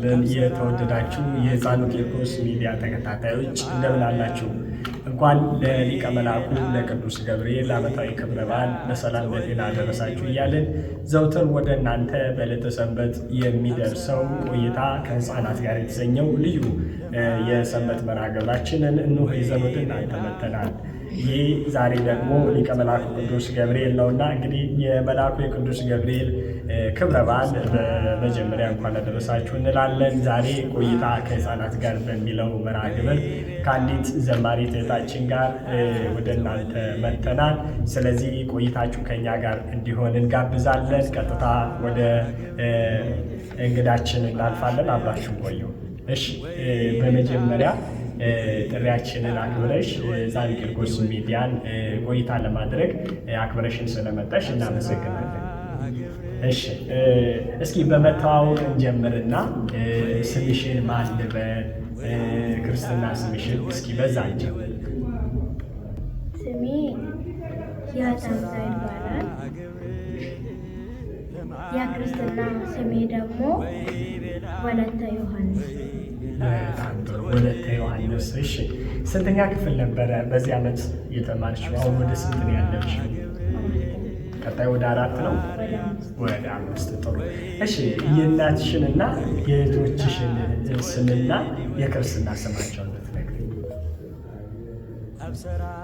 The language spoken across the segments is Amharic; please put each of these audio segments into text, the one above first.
ይስጥልን። የተወደዳችሁ የሕፃኑ ቂርቆስ ሚዲያ ተከታታዮች እንደምን አላችሁ? እንኳን ለሊቀ መላኩ ለቅዱስ ገብርኤል ዓመታዊ ክብረ በዓል በሰላም በጤና አደረሳችሁ እያልን ዘውትር ወደ እናንተ በዕለተ ሰንበት የሚደርሰው ቆይታ ከሕፃናት ጋር የተሰኘው ልዩ የሰንበት መርሃ ግብራችንን እንሆ ይዘን ወደ እናንተ መጥተናል። ይህ ዛሬ ደግሞ ሊቀ መላኩ ቅዱስ ገብርኤል ነውና እንግዲህ የመላኩ የቅዱስ ገብርኤል ክብረ በዓል በመጀመሪያ እንኳን አደረሳችሁ እንላለን። ዛሬ ቆይታ ከሕፃናት ጋር በሚለው መርሃ ግብር ከአንዲት ዘማሪት እህታችን ጋር ወደ እናንተ መጥተናል። ስለዚህ ቆይታችሁ ከኛ ጋር እንዲሆን እንጋብዛለን። ቀጥታ ወደ እንግዳችን እናልፋለን። አብራችሁ ቆዩ። እሺ፣ በመጀመሪያ ጥሪያችንን አክብረሽ ሕፃኑ ቂርቆስ ሚዲያን ቆይታ ለማድረግ አክብረሽን ስለመጣሽ እናመሰግናለን። እሺ፣ እስኪ በመተዋወቅ እንጀምርና ስምሽን ማን ልበል? ክርስትና ስምሽን እስኪ በዛ እንጀምር። ስሜ ያታምዛ ይባላል። የክርስትና ስሜ ደግሞ ወለተ ዮሐንስ። ወለተ ዮሐንስ። እሺ፣ ስንተኛ ክፍል ነበረ በዚህ ዓመት የተማርሽው? አሁን ወደ ስንት ነው ያለሽው? ቀጣይ ወደ 4 ነው? ወደ 5። ጥሩ። እሺ፣ የእናትሽንና የእህቶችሽን ስምና የክርስትና ስማቸውን ብትነግሪኝ።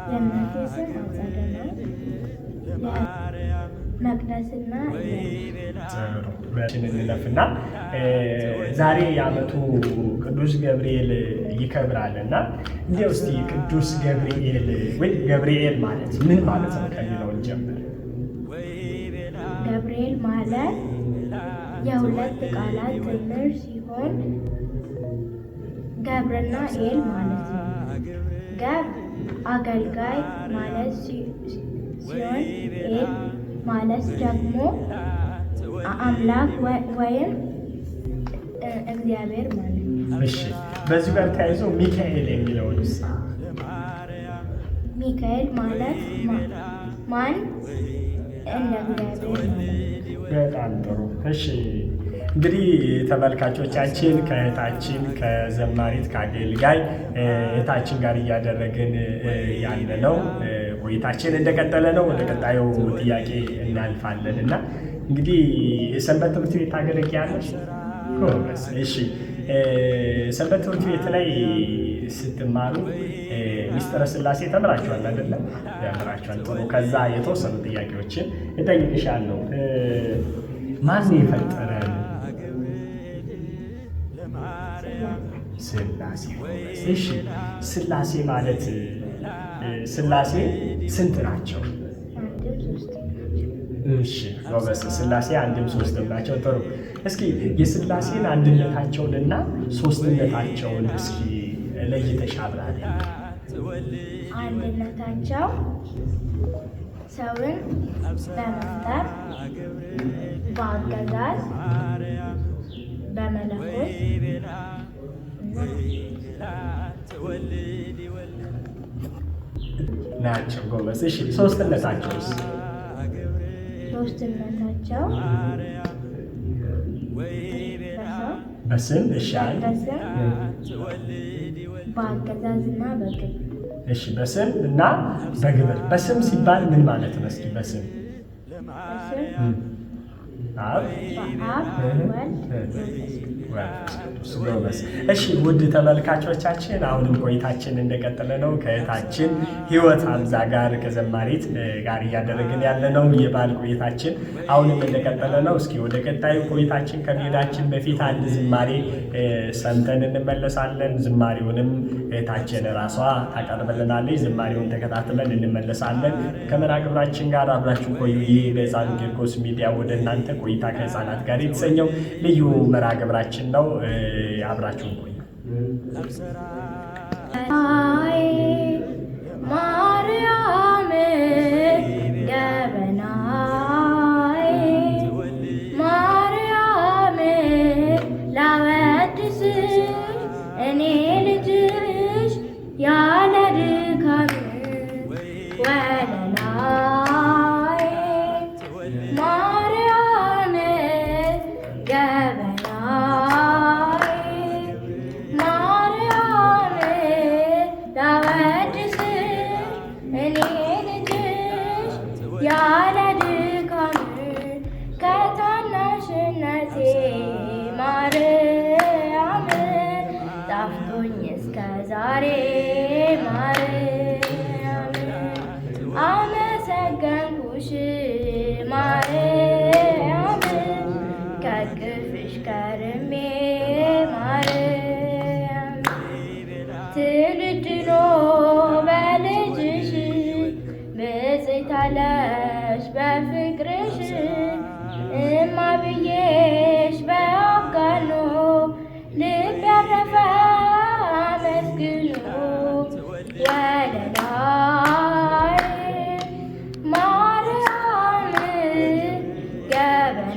የእናቴ ስም አጸደ ነው። መቅደስና ጥሩ እንለፍና ዛሬ የዓመቱ ቅዱስ ገብርኤል ይከብራልና እንዲያው እስቲ ቅዱስ ገብርኤል ወይ ገብርኤል ማለት ምን ማለት ነው ከሚለው እንጀምር። ገብርኤል ማለት የሁለት ቃላት ጥምር ሲሆን ገብርና ኤል ማለት ነው። ገብ አገልጋይ ማለት ሲሆን ኤል ማለት ደግሞ አምላክ ወይም እግዚአብሔር ማለት ነው። እሺ፣ በዚህ ጋር ተያይዞ ሚካኤል የሚለውን ሚካኤል ማለት ማን እንደ እግዚአብሔር ማለት ነው። በጣም ጥሩ። እሺ፣ እንግዲህ ተመልካቾቻችን ከእህታችን ከዘማሪት ከአገልጋይ እህታችን ጋር እያደረግን ያለነው ቆይታችን እንደቀጠለ ነው። ወደ ቀጣዩ ጥያቄ እናልፋለን እና እንግዲህ የሰንበት ትምህርት ቤት ታገለግያለሽ? ጎበዝ። እሺ፣ ሰንበት ትምህርት ቤት ላይ ስትማሩ ሚስጥረ ሥላሴ ተምራችኋል አይደለም? ተምራችኋል። ጥሩ። ከዛ የተወሰኑ ጥያቄዎችን እጠይቅሻለሁ። ማን የፈጠረን? ሥላሴ። እሺ፣ ሥላሴ ማለት ሥላሴ ስንት ናቸው? እሺ፣ ጎበዝ። ሥላሴ አንድም ሶስትም ናቸው። ጥሩ። እስኪ የሥላሴን አንድነታቸውንና ሶስትነታቸውን እስኪ ለይተሽ አብራሪ። አንድነታቸው ሰውን በመፍጠር በአገዛዝ በመለኮት ናቸው። ጎበዝ። እሺ፣ ሶስትነታቸውስ? ሶስትነታቸው በስም እሺ፣ በአገዛዝና በግብር። እሺ፣ በስም እና በግብር። በስም ሲባል ምን ማለት ነው? እስኪ በስም አብ ወልድ። እሺ፣ ውድ ተመልካቾቻችን አሁንም ቆይታችን እንደቀጠለ ነው። ከእህታችን ሕይወት ሀምዛ ጋር ከዘማሪት ጋር እያደረግን ያለነው የበዓል ቆይታችን አሁንም እንደቀጠለ ነው። እስኪ ወደ ቀጣዩ ቆይታችን ከመሄዳችን በፊት አንድ ዝማሬ ሰምተን እንመለሳለን። ዝማሬውንም እህታችን ራሷ ታቀርበልናለች። ዝማሬውን ተከታትለን እንመለሳለን። ከመርሃ ግብራችን ጋር አብራችሁ ቆዩ። ይህ በሕፃኑ ቂርቆስ ሚዲያ ወደ እናንተ ቆይታ ከሕፃናት ጋር የተሰኘው ልዩ መርሃ ግብራችን ነው። አብራችሁ ቆዩ። ማርያም ገበናዬ ማርያም ላወድስሽ እኔ ልጅሽ ያለ ድካም ወለላዬ ማርያም ገበናዬ ዛሬ ማርያም አመሰገንኩሽ ማርያም ከቅፍሽ ከርሜ ማርያም ትልድኖ በልጅሽ ብፅዕት አለሽ በፍቅርሽ እማ ብዬሽ በአፍጋኖ ልብ ያረፈ መስግኖ ወለላይ ማርያም ገበናይ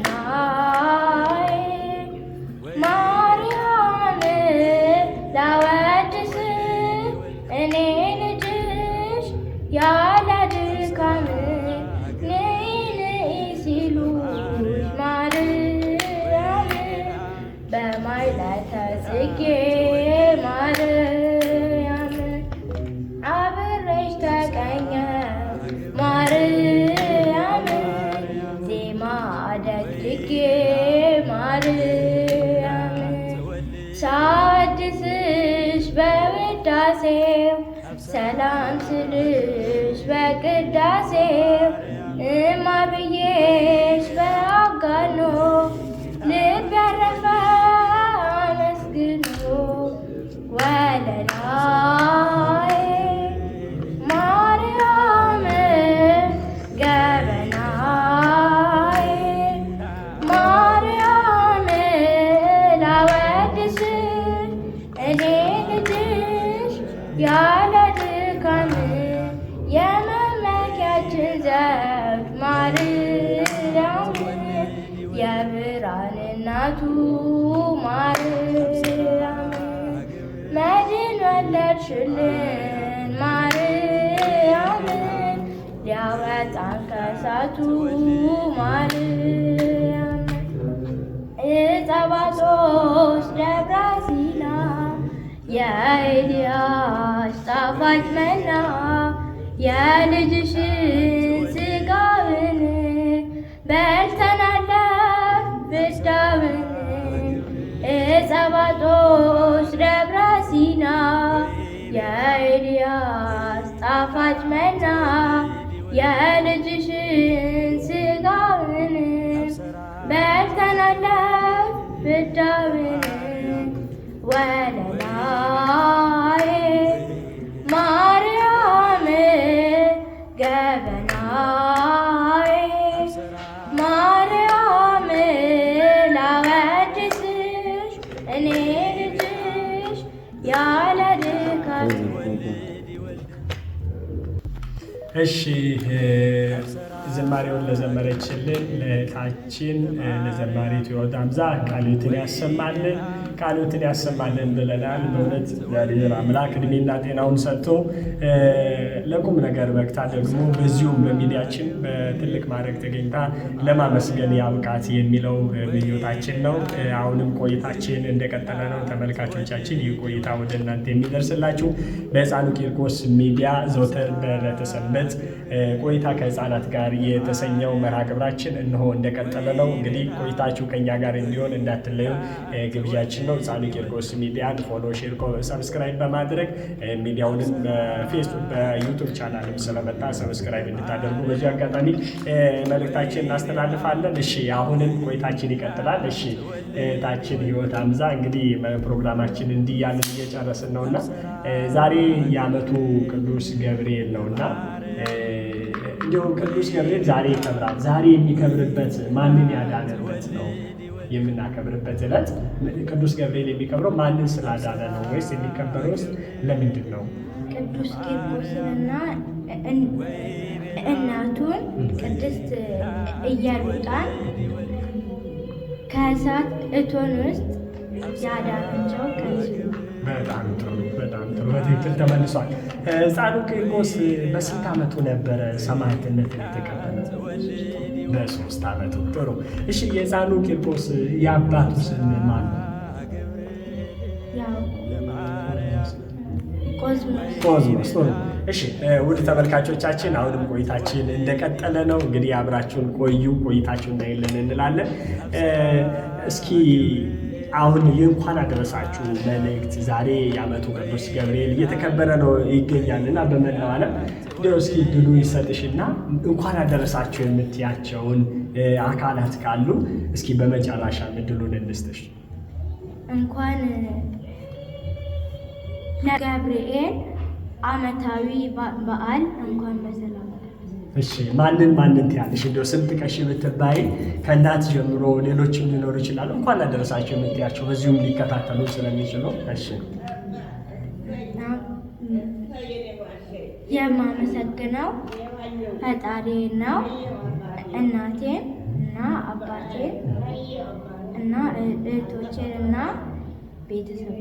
ማርያም ላወድስ እኔ ልጅሽ ያለ ድካም ነይ ነይ ሲሉሽ ማርያም በማይለተ ጽጌ ማርያም አብሬሽ ተቀኘ ማርያም ዜማ አደግጌ ማርያም ሳወድስሽ በውዳሴው ሰላም ስልሽ በቅዳሴው እማ ብዬሽ በአፍጋኖ ልብ ያረፈ መስግኖ ወለላይ ማርያም ገበናይ ማርያም ላወድስ እኔ ልጅሽ ያለ ድካም የመመኪያችን ዘውድ ማርያም የብርሃን እናቱ ማርያም መድን ወለድሽልን ማርያም ሊያወጣን ከእሳቱ ማርያም ዕፀ ባጦስ ደብረ ሲና የኤልያስ ጣፋጭ መና የልጅሽን ሥጋውን በልተናል ፍዳውን ዕፀ ባጦስ ደብረ ሲና የኤልያስ ጣፋጭ መና የልጅሽን ሥጋውን በልተናል ፍዳውን ወለላይ ማርያም ገበናይ ማርያም ላወድስሽ እኔ ልጅሽ ያለ ድካም። እሺ ዝማሬውን ለዘመረችልን ለእህታችን ለዘማሪት ሕይወት አምዛ ቃልዮትን ያሰማልን ቃልዮትን ያሰማልን ብለናል። በእውነት እግዚአብሔር አምላክ እድሜና ጤናውን ሰጥቶ ለቁም ነገር በቅታ ደግሞ በዚሁም በሚዲያችን በትልቅ ማድረግ ተገኝታ ለማመስገን ያብቃት የሚለው ምኞታችን ነው። አሁንም ቆይታችን እንደቀጠለ ነው። ተመልካቾቻችን ይህ ቆይታ ወደ እናንተ የሚደርስላችሁ በሕፃኑ ቂርቆስ ሚዲያ ዘወትር በዕለተ ሰንበት ቆይታ ከሕፃናት ጋር የተሰኘው መርሃ ግብራችን እነሆ እንደቀጠለ ነው። እንግዲህ ቆይታችሁ ከኛ ጋር እንዲሆን እንዳትለዩ ግብዣችን ነው። ሕፃኑ ቂርቆስ ሚዲያን ፎሎ፣ ሼር፣ ሰብስክራይብ በማድረግ ሚዲያውንም በፌስቡክ በዩቱብ ቻናልም ስለመጣ ሰብስክራይብ እንድታደርጉ በዚህ አጋጣሚ መልእክታችን እናስተላልፋለን። እሺ አሁንም ቆይታችን ይቀጥላል። እሺ እህታችን ሕይወት አምዛ እንግዲህ ፕሮግራማችን እንዲህ ያለን እየጨረስን ነውና ዛሬ የዓመቱ ቅዱስ ገብርኤል ነውና እንዲሁም ቅዱስ ገብርኤል ዛሬ ይከብራል። ዛሬ የሚከብርበት ማንን ያዳነበት ነው የምናከብርበት ዕለት። ቅዱስ ገብርኤል የሚከብረው ማንን ስላዳነ ነው ወይስ የሚከበረው ውስጥ ለምንድን ነው? ቅዱስ ቂርቆስንና እናቱን ቅድስት ኢየሉጣን ከእሳት እቶን ውስጥ ያዳናቸው ከዚህ ነው። በጣም ጥሩ በትክክል ተመልሷል። ሕፃኑ ቂርቆስ በስንት ዓመቱ ነበረ ሰማዕትነትን የተቀበለው? በ3 ዓመቱ። ጥሩ። እሺ የሕፃኑ ቂርቆስ የአባቱ ስም ማን ነው? ቆዝሞስ። ጥሩ። እሺ ውድ ተመልካቾቻችን አሁንም ቆይታችን እንደቀጠለ ነው። እንግዲህ አብራችሁን ቆዩ፣ ቆይታችሁን እናይለን እንላለን። እስኪ አሁን የእንኳን አደረሳችሁ መልእክት ዛሬ የዓመቱ ቅዱስ ገብርኤል እየተከበረ ነው ይገኛልና በመላው ዓለም እንደው እስኪ ድሉ ይሰጥሽና እንኳን አደረሳችሁ የምትያቸውን አካላት ካሉ እስኪ በመጨረሻ ድሉን እንስጥሽ። እንኳን ለገብርኤል ዓመታዊ በዓል እንኳን በሰላም። እሺ ማንን ትያለሽ? እንደው ስም ጥቀሽ ብትባይ ከእናት ጀምሮ ሌሎችም ሊኖሩ ይችላሉ። እንኳን አደረሳቸው የምትያቸው በዚሁም ሊከታተሉ ስለሚችሉ። እሺ የማመሰግነው ፈጣሪዬን ነው፣ እናቴን እና አባቴን እና እህቶቼን እና ቤተሰቦች።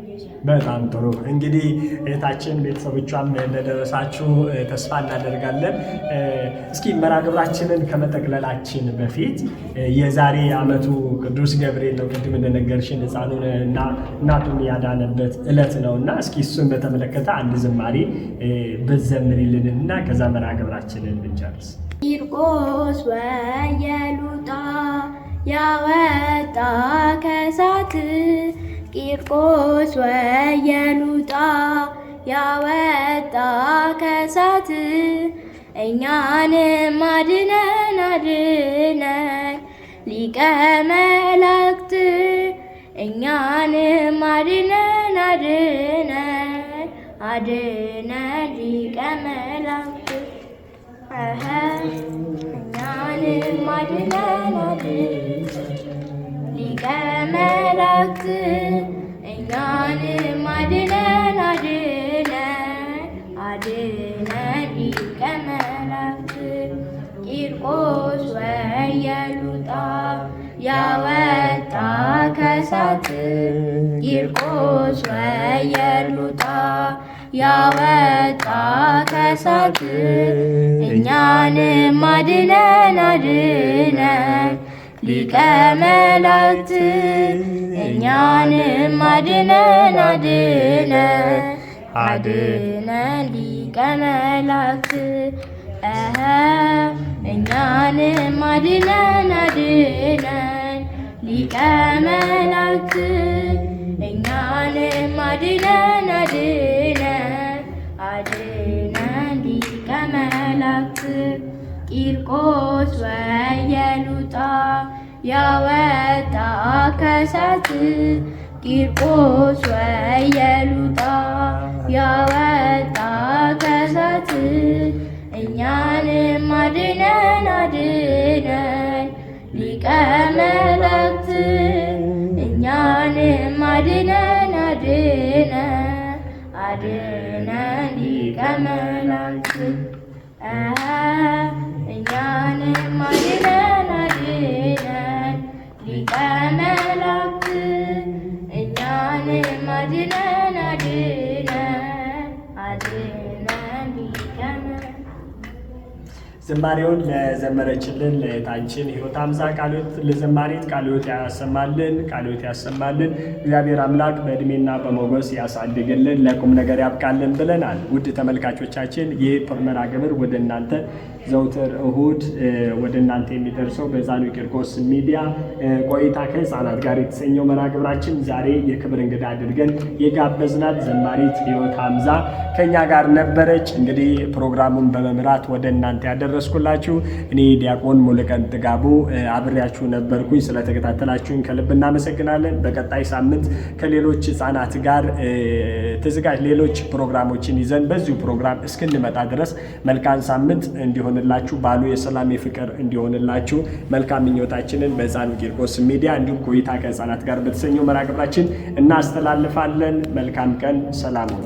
በጣም ጥሩ። እንግዲህ እህታችን ቤተሰቦቿም እንደደረሳችሁ ተስፋ እናደርጋለን። እስኪ መርሃ ግብራችንን ከመጠቅለላችን በፊት የዛሬ ዓመቱ ቅዱስ ገብርኤል ነው፣ ቅድም እንደነገርሽን ሕፃኑን እና እናቱን ያዳነበት ዕለት ነው እና እስኪ እሱን በተመለከተ አንድ ዝማሬ በዘምሪልንና ከዛ መርሃ ግብራችንን ብንጨርስ። ቂርቆስ ወየሉጣ ያወጣ ከእሳት ቂርቆስ ወየሉጣ ያወጣ ከእሳት እኛንም አድነን ሊቀ መላእክት እኛንም አድነን ሊቀ መላእክት እኛንም አድነን ሊቀ መላእክት እኛንም አድነን ሊቀ መላእክት ቂርቆስ ወየሉጣ ያወጣ ከእሳት ቂርቆስ ወየሉጣ ያወጣ ከእሳት እኛንም አድነን ሊቀ መላእክት እኛንም አድነን ሊቀ መላእክት እኛንም አድነን ሊቀ መላእክት እኛንም አድነን ሊቀ መላእክት ቂርቆስ ወየሉጣ ያወጣ ከእሳት ቂርቆስ ወየሉጣ ያወጣ ከእሳት እኛንም አድነን ሊቀ መላእክት እኛንም አድነን ሊቀ መላእክት እኛንም አድነን ሊቀ መላእክት እኛንም አድነን ሊቀ መላእክት። ዝማሬውን ለዘመረችልን ለእህታችን ሕይወት አምዛ ቃልዮት ለዘማሪት ቃልዮት ያሰማልን፣ ቃልዮት ያሰማልን። እግዚአብሔር አምላክ በእድሜና በሞገስ ያሳድግልን፣ ለቁም ነገር ያብቃልን ብለናል። ውድ ተመልካቾቻችን ይህ መርሃ ግብር ወደ እናንተ ዘውትር እሁድ ወደ እናንተ የሚደርሰው በዛኑይ ቂርቆስ ሚዲያ ቆይታ ከሕፃናት ጋር የተሰኘው መርሃ ግብራችን ዛሬ የክብር እንግዳ አድርገን የጋበዝናት ዘማሪት ሕይወት አምዛ ከኛ ጋር ነበረች። እንግዲህ ፕሮግራሙን በመምራት ወደ እናንተ ያደረስኩላችሁ እኔ ዲያቆን ሙሉቀን ጥጋቡ አብሬያችሁ ነበርኩኝ። ስለተከታተላችሁን ከልብ እናመሰግናለን። በቀጣይ ሳምንት ከሌሎች ሕፃናት ጋር ሌሎች ፕሮግራሞችን ይዘን በዚሁ ፕሮግራም እስክንመጣ ድረስ መልካም ሳምንት እንዲሆንላችሁ፣ ባሉ የሰላም የፍቅር እንዲሆንላችሁ መልካም ምኞታችንን በዛኑይ ቂርቆስ ሚዲያ እንዲሁም ቆይታ ከሕፃናት ጋር በተሰኘው መርሃ ግብራችን እናስተላልፋለን። መልካም ቀን፣ ሰላም ነው።